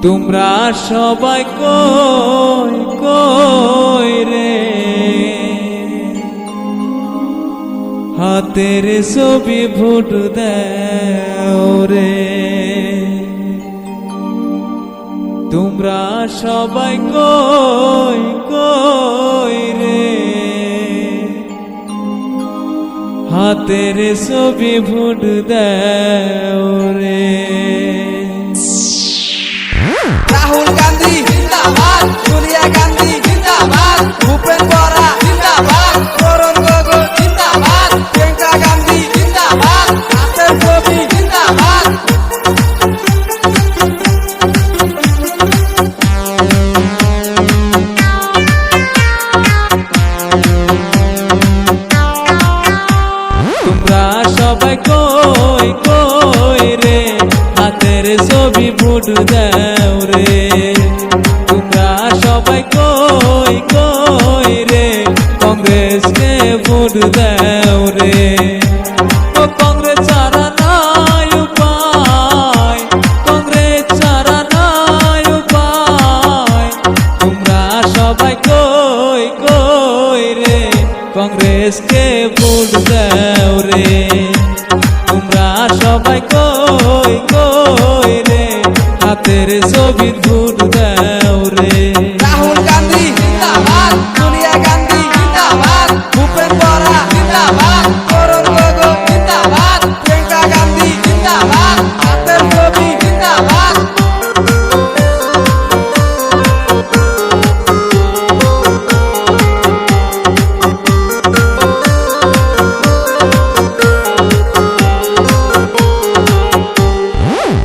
তোমরা সবাই কই কই রে, হাতের ছবি ভোট দাও রে। তোমরা সবাই কই কই রে, হাতের ছবি ভোট দাও রে। রাহুল গান্ধী জিন্দাবাদ, সোনিয়া গান্ধী জিন্দাবাদ, ভূপেন বরা জিন্দাবাদ, তরুণ গগৈ জিন্দাবাদ, প্রিয়াঙ্কা গান্ধী জিন্দাবাদ, হাতের ছবি জিন্দাবাদ। তোমরা সবাই কই কই রে, হাতের ছবি ভোট দাও রে। তোমরা সবাই কই কই রে, কংগ্রেসকে ভোট দাও রে। ও কংগ্রেস ছাড়া নাই উপায়, কংগ্রেস ছাড়া নাই উপায়। তোমরা সবাই কই কই রে, কংগ্রেসকে ভোট দাও রে। তোমরা সবাই কই কই রে, হাতের ছবি ভোট দাও রে। রাহুল গান্ধী জিন্দাবাদ, সোনিয়া গান্ধী জিন্দাবাদ, ভূপেন বরা জিন্দাবাদ, তরুণ গগৈ জিন্দাবাদ, প্রিয়াঙ্কা গান্ধী জিন্দাবাদ, হাতের ছবি জিন্দাবাদ।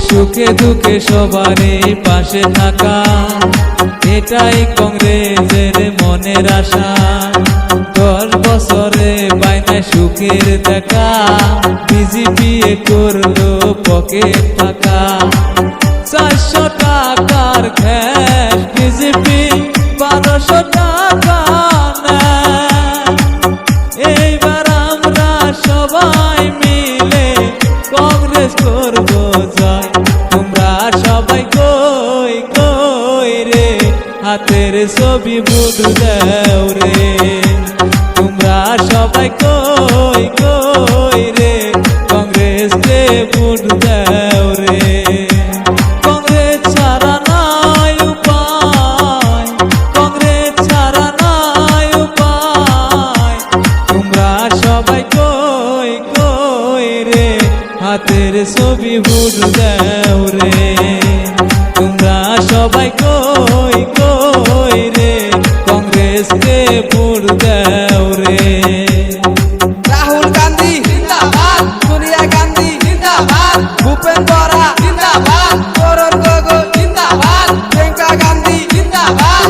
সুখে দুঃখে সবারই পাশে থাকা, এটাই কংগ্রেসের মনের আশা। 10 বছরে বাইনা সুখের দেখা, বিজেপি করলো পকেট ফাঁকা। 400 টাকার ক্যাশ বিজেপি 1200 টাকা নেয়। এইবার আমরা সবাই মিলে কংগ্রেস করবো জয়। তোমরা সবাই কই কই রে, হাতের ছবি ভোট দাও রে। তোমরা সবাই কই কই রে, কংগ্রেসকে ভোট দাও রে। কংগ্রেস ছাড়া নাই উপায়, কংগ্রেস ছাড়া নাই উপায়। তোমরা সবাই কই কই রে, হাতের ছবি ভোট দাও রে। তোমরা সবাই কই কই রে, কংগ্রেসকে ভোট দাও রে। রাহুল গান্ধী জিন্দাবাদ, সোনিয়া গান্ধী জিন্দাবাদ, ভূপেন বরা জিন্দাবাদ, তরুণ গগৈ জিন্দাবাদ, প্রিয়াঙ্কা গান্ধী জিন্দাবাদ।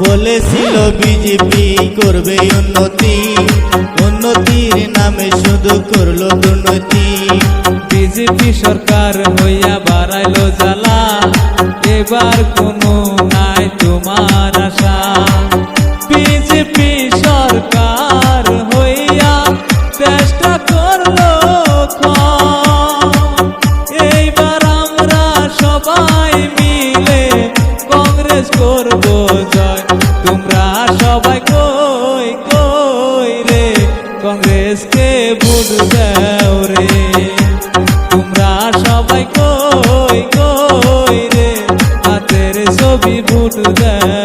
বলেছিল বিজেপি করবে উন্নতি, উন্নতির নামে শুধু করলো দুর্নীতি। বিজেপি সরকার হইয়া বাড়াইলো জ্বালা, এবার কোনো নাই তোমার আশা। বিজেপি সরকার হইয়া চেষ্টা করলো ক্ষণ। এইবার আমরা সবাই মিলে কংগ্রেস করবো জয়। তোমরা সবাই কই কই রে, কংগ্রেসকে ভোট দাও রে। তোমরা সবাই কই কই রে, হাতের ছবি ভোট দাও।